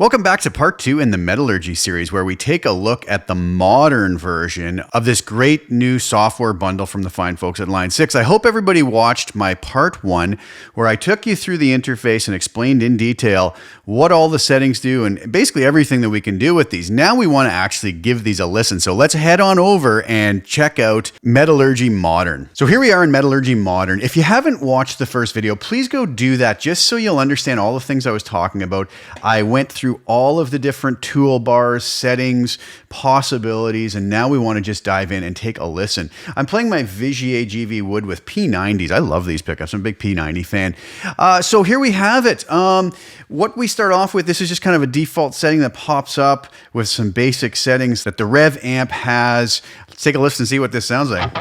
Welcome back to part 2 in the Metallurgy series, where we take a look at the modern version of this great new software bundle from the fine folks at Line 6. I hope everybody watched my part 1, where I took you through the interface and explained in detail what all the settings do and basically everything that we can do with these. Now we want to actually give these a listen. So let's head on over and check out Metallurgy Modern. So here we are in Metallurgy Modern. If you haven't watched the first video, please go do that just so you'll understand all the things I was talking about. I went through all of the different toolbars, settings, possibilities, and now we want to just dive in and take a listen. I'm playing my Vigier GV Wood with P90s. I love these pickups. I'm a big P90 fan. So here we have it. What we start off with, this is just kind of a default setting that pops up with some basic settings that the Rev amp has. Let's take a listen and see what this sounds like.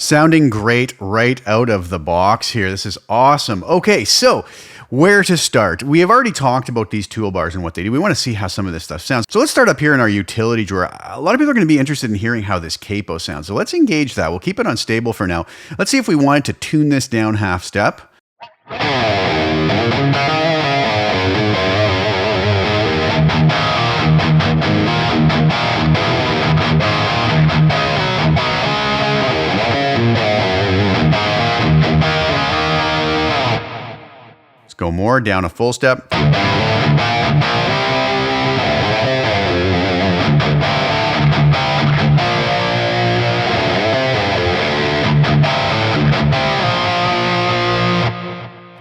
Sounding great right out of the box here. This is awesome. Okay, so where to start? We have already talked about these toolbars and what they do. We want to see how some of this stuff sounds. So let's start up here in our utility drawer. A lot of people are going to be interested in hearing how this capo sounds. So let's engage that. We'll keep it on stable for now. Let's see if we wanted to tune this down half step. Go more, down a full step.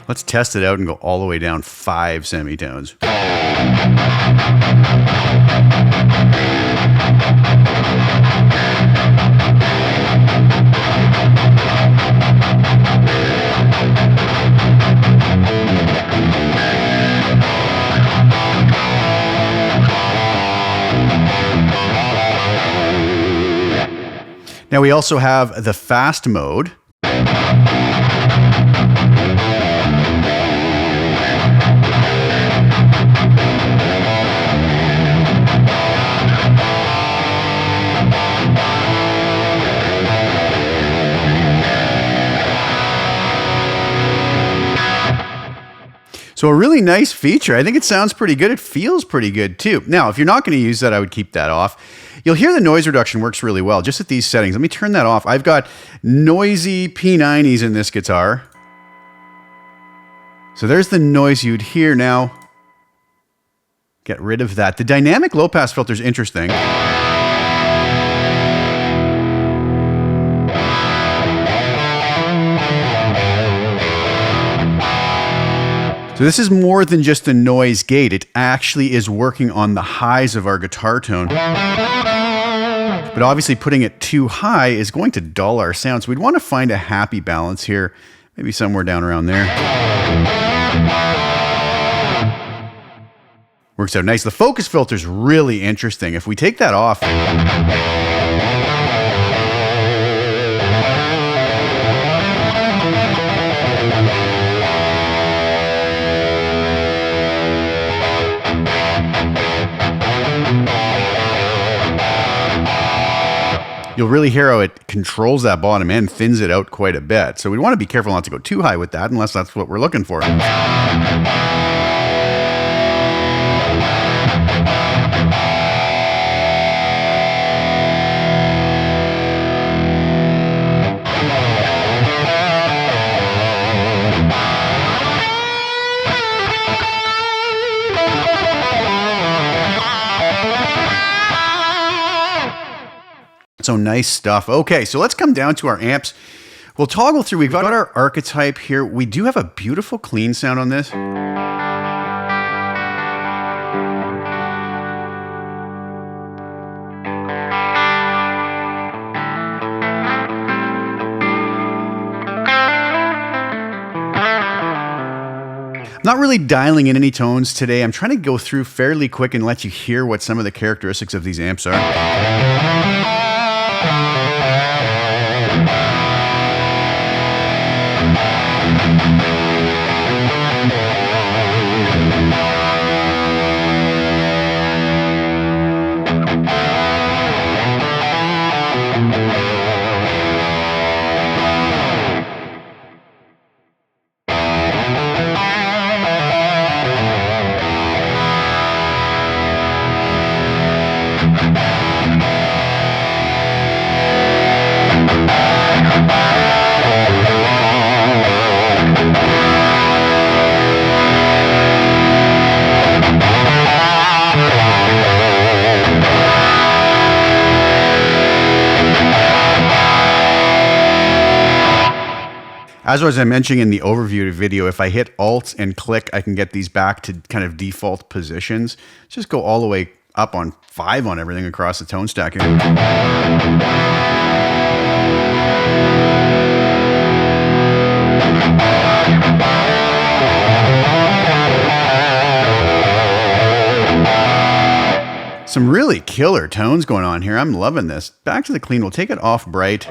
Let's test it out and go all the way down 5 semitones. Now we also have the fast mode. So a really nice feature. I think it sounds pretty good. It feels pretty good too. Now, if you're not going to use that, I would keep that off. You'll hear the noise reduction works really well just at these settings. Let me turn that off. I've got noisy P90s in this guitar. So there's the noise you'd hear now. Get rid of that. The dynamic low pass filter is interesting. So this is more than just a noise gate. It actually is working on the highs of our guitar tone. But obviously putting it too high is going to dull our sound. So we'd want to find a happy balance here, maybe somewhere down around there. Works out nice. The focus filter is really interesting. If we take that off, you'll really hear how it controls that bottom end, thins it out quite a bit. So we want to be careful not to go too high with that unless that's what we're looking for. So nice stuff. Okay, so let's come down to our amps. We'll toggle through. We've got our archetype here. We do have a beautiful clean sound on this. Not really dialing in any tones today. I'm trying to go through fairly quick and let you hear what some of the characteristics of these amps are. As I mentioning in the overview video, if I hit Alt and click, I can get these back to kind of default positions. Just go all the way up on 5 on everything across the tone stack here. Some really killer tones going on here. I'm loving this. Back to the clean. We'll take it off bright.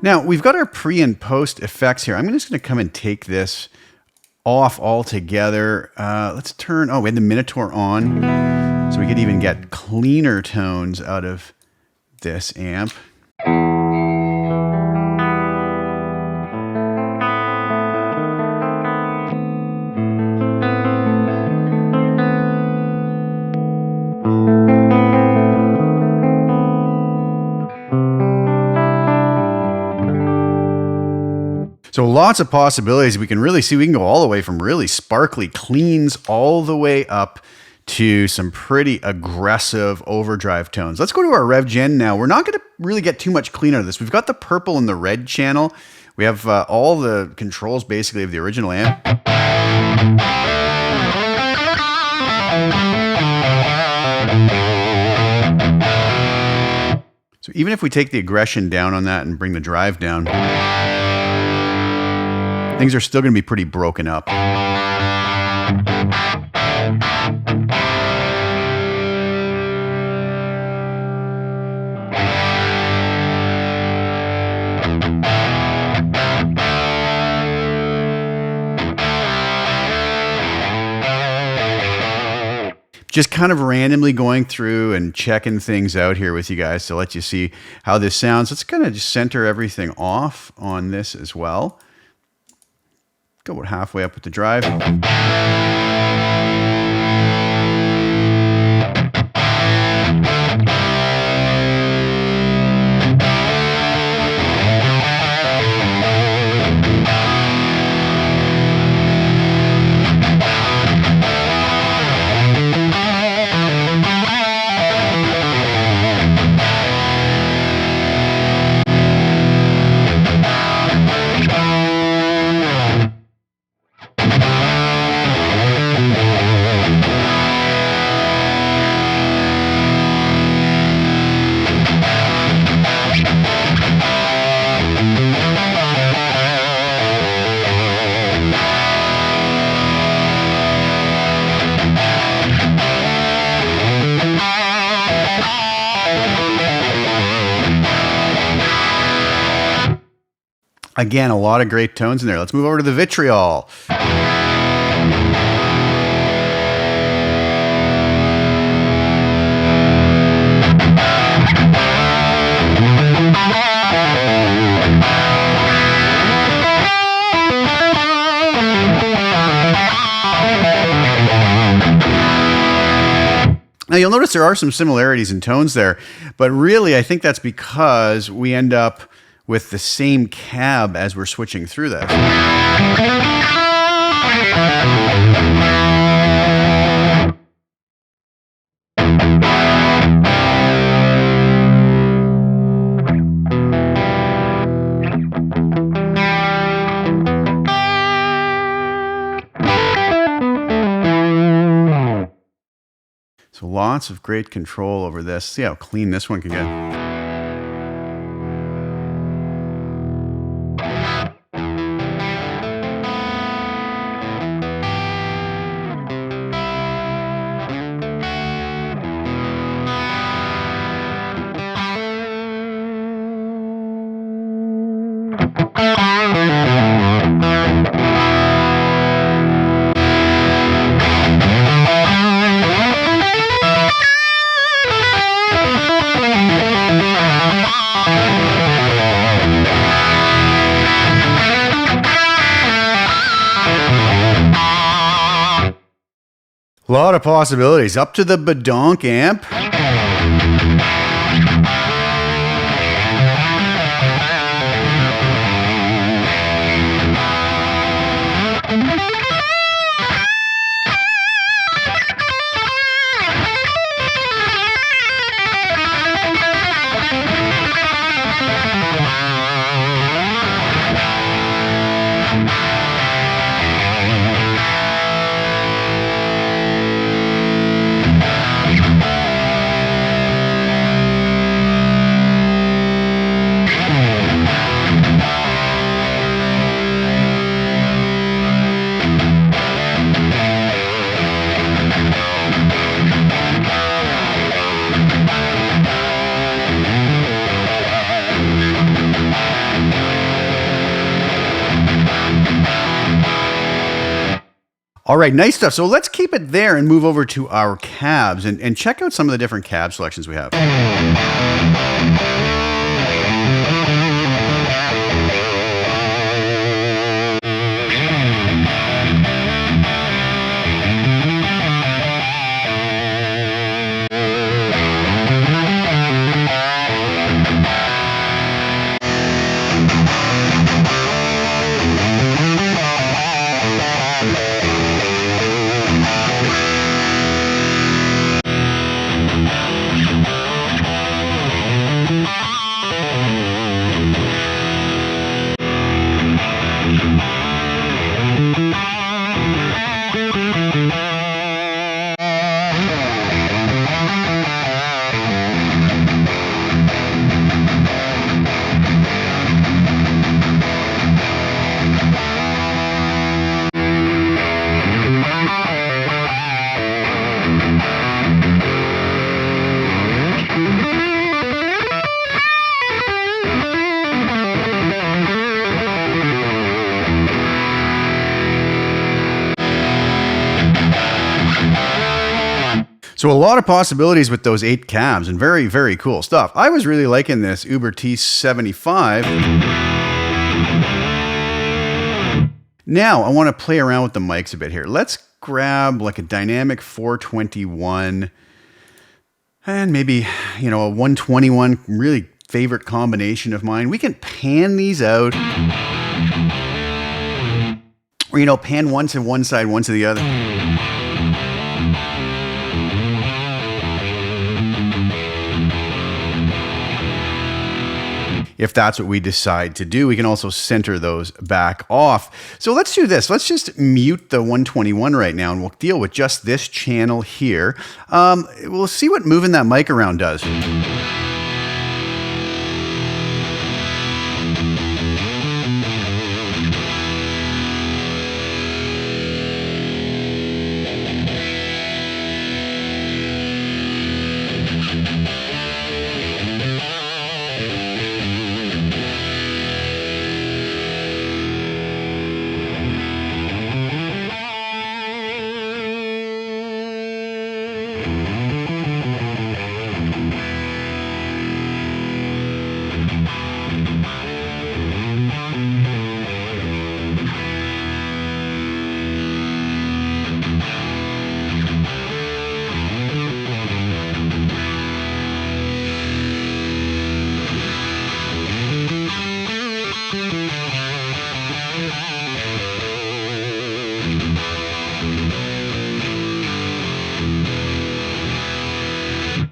Now, we've got our pre and post effects here. I'm just going to come and take this off altogether. Let's turn, we had the Minotaur on, so we could even get cleaner tones out of this amp. So lots of possibilities. We can really see, we can go all the way from really sparkly cleans all the way up to some pretty aggressive overdrive tones. Let's go to our Rev Gen now. We're not going to really get too much clean out of this. We've got the purple and the red channel. We have all the controls basically of the original amp. So even if we take the aggression down on that and bring the drive down, things are still going to be pretty broken up. Just kind of randomly going through and checking things out here with you guys to let you see how this sounds. Let's kind of just center everything off on this as well. Go about halfway up with the drive. Again, a lot of great tones in there. Let's move over to the vitriol. Now you'll notice there are some similarities in tones there, but really I think that's because we end up with the same cab as we're switching through that. So lots of great control over this. See how clean this one can get. lot of possibilities. Up to the badonk amp. All right, nice stuff. So let's keep it there and move over to our cabs and check out some of the different cab selections we have. So a lot of possibilities with those 8 cabs and very, very cool stuff. I was really liking this Uber T75. Now I want to play around with the mics a bit here. Let's grab like a dynamic 421 and maybe, you know, a 121, really favorite combination of mine. We can pan these out. Or, you know, pan one to one side, one to the other. If that's what we decide to do, we can also center those back off. So let's do this. Let's just mute the 121 right now and we'll deal with just this channel here. We'll see what moving that mic around does.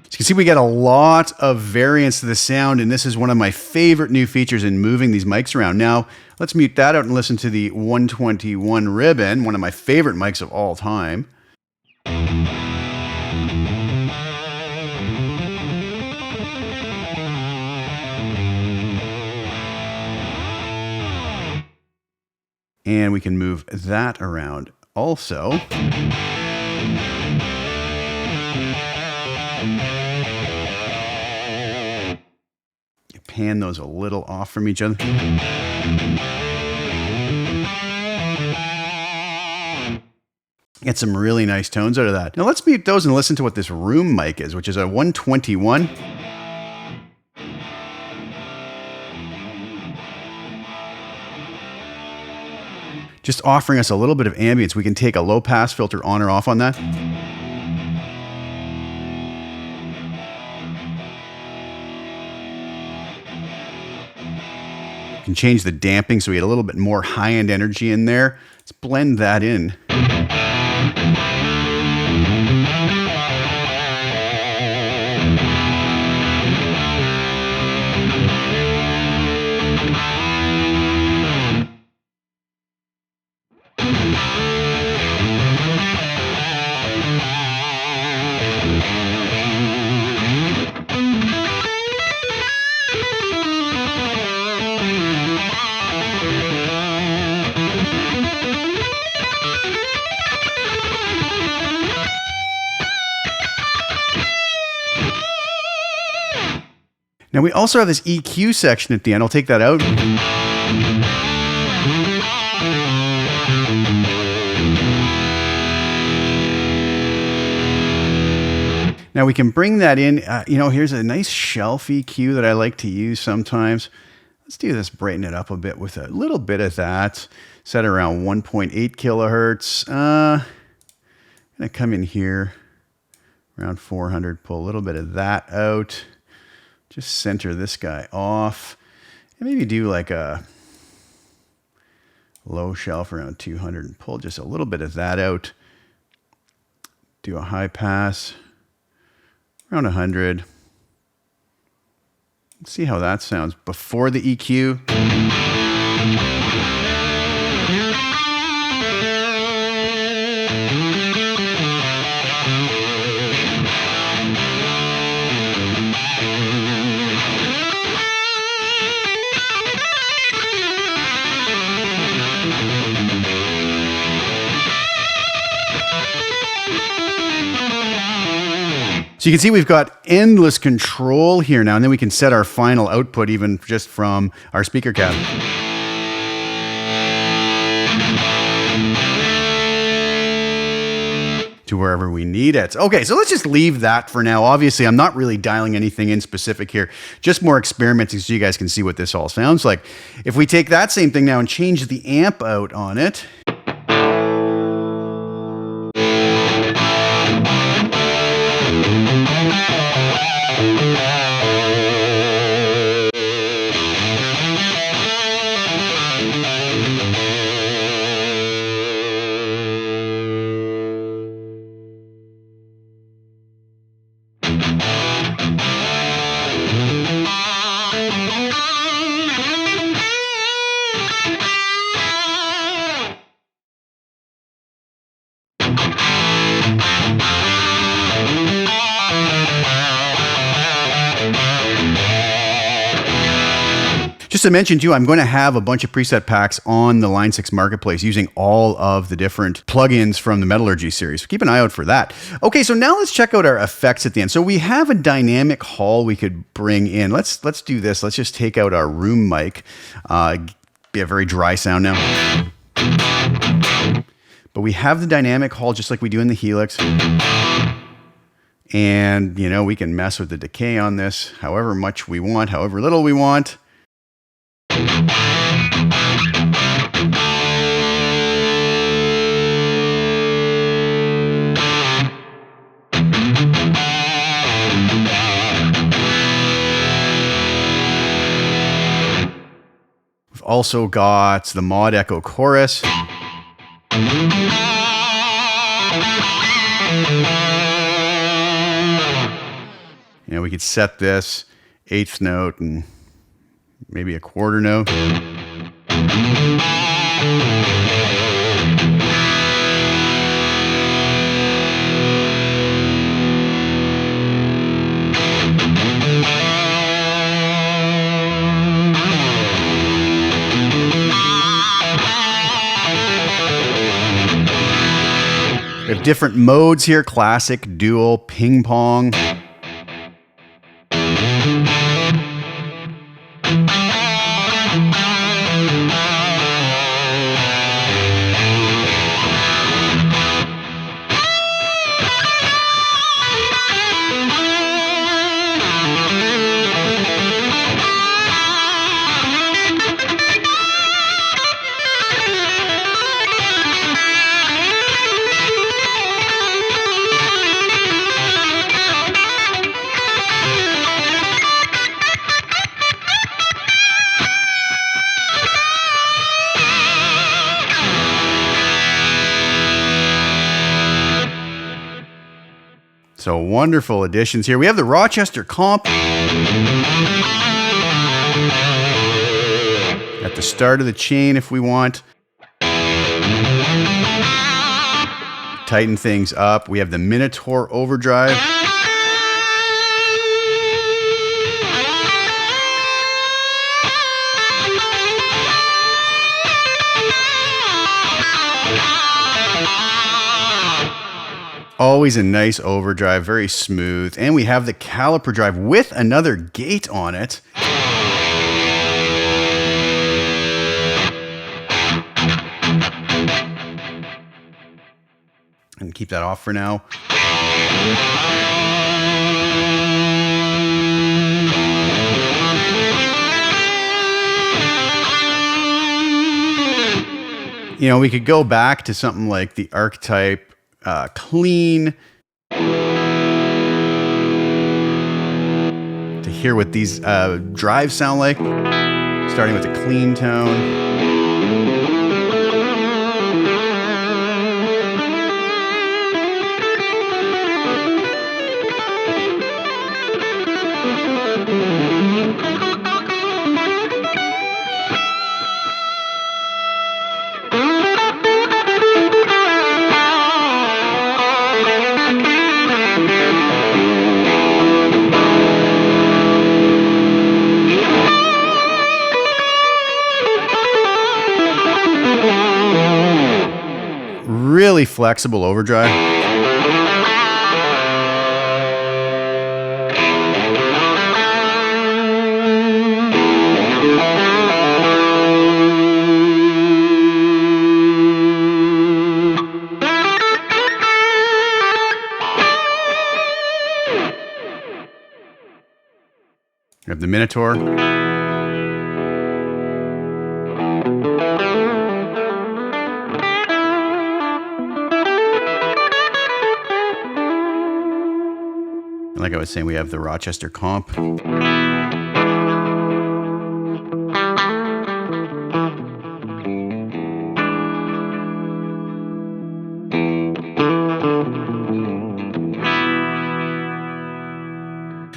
You can see we get a lot of variance to the sound, and this is one of my favorite new features in moving these mics around. Now, let's mute that out and listen to the 121 ribbon, one of my favorite mics of all time. And we can move that around also. Pan those a little off from each other. Get some really nice tones out of that. Now let's mute those and listen to what this room mic is, which is a 121. Just offering us a little bit of ambience. We can take a low pass filter on or off on that. You can change the damping so we get a little bit more high-end energy in there. Let's blend that in. Now we also have this EQ section at the end. I'll take that out. Now we can bring that in. Here's a nice shelf EQ that I like to use sometimes. Let's do this, brighten it up a bit with a little bit of that. Set around 1.8 kilohertz. I'm gonna come in here around 400, pull a little bit of that out. Just center this guy off. And maybe do like a low shelf around 200 and pull just a little bit of that out. Do a high pass around 100. Let's see how that sounds before the EQ. So you can see we've got endless control here now, and then we can set our final output even just from our speaker cabinet. To wherever we need it. Okay, so let's just leave that for now. Obviously, I'm not really dialing anything in specific here, just more experimenting so you guys can see what this all sounds like. If we take that same thing now and change the amp out on it, just to mention too, I'm going to have a bunch of preset packs on the Line 6 Marketplace using all of the different plugins from the Metallurgy series. So keep an eye out for that. Okay, so now let's check out our effects at the end. So we have a dynamic hall we could bring in. Let's do this. Let's just take out our room mic. Be a very dry sound now. But we have the dynamic hall just like we do in the Helix. And, we can mess with the decay on this however much we want, however little we want. We've also got the Mod Echo Chorus. We could set this 8th note and maybe a quarter note. We have different modes here: classic, dual, ping pong. So wonderful additions here. We have the Rochester Comp at the start of the chain if we want. Tighten things up. We have the Minotaur Overdrive. Always a nice overdrive, very smooth. And we have the caliper drive with another gate on it. And keep that off for now. You know, we could go back to something like the Archetype Clean to hear what these drives sound like, starting with a clean tone. Really flexible overdrive. We have the Minotaur. Like I was saying, we have the Rochester Comp.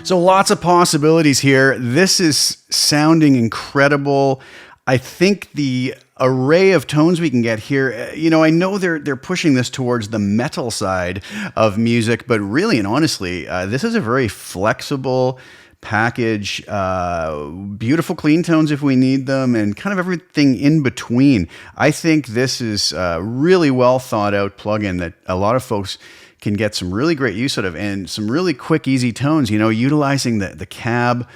So lots of possibilities here. This is sounding incredible. I think the array of tones we can get here, you know, I know they're pushing this towards the metal side of music, but really and honestly, this is a very flexible package, beautiful clean tones if we need them, and kind of everything in between. I think this is a really well thought out plugin that a lot of folks can get some really great use out of, and some really quick, easy tones, you know, utilizing the cab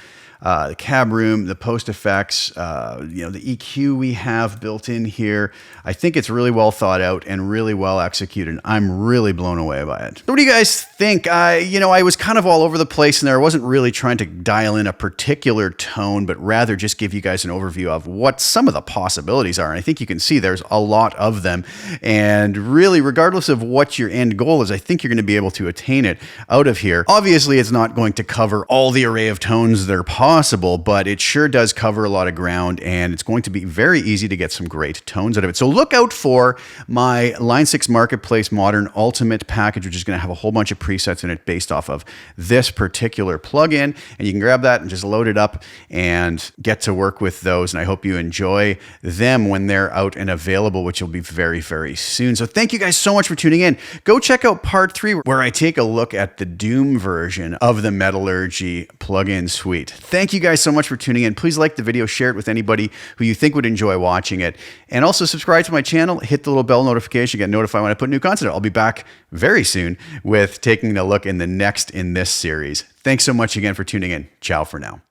room, the post effects, you know, the EQ we have built in here. I think it's really well thought out and really well executed. I'm really blown away by it. So what do you guys think? You know, I was kind of all over the place in there. I wasn't really trying to dial in a particular tone, but rather just give you guys an overview of what some of the possibilities are. And I think you can see there's a lot of them. And really, regardless of what your end goal is, I think you're going to be able to attain it out of here. Obviously, it's not going to cover all the array of tones that are possible, but it sure does cover a lot of ground, and it's going to be very easy to get some great tones out of it. So look out for my Line 6 Marketplace Modern Ultimate package, which is going to have a whole bunch of presets in it based off of this particular plugin, and you can grab that and just load it up and get to work with those. And I hope you enjoy them when they're out and available, which will be very, very soon. So thank you guys so much for tuning in. Go check out part 3, where I take a look at the Doom version of the Metallurgy plugin suite. Thank you guys so much for tuning in. Please like the video, share it with anybody who you think would enjoy watching it, and also subscribe to my channel, hit the little bell notification, get notified when I put new content. I'll be back very soon with taking a look in the next in this series. Thanks so much again for tuning in. Ciao for now.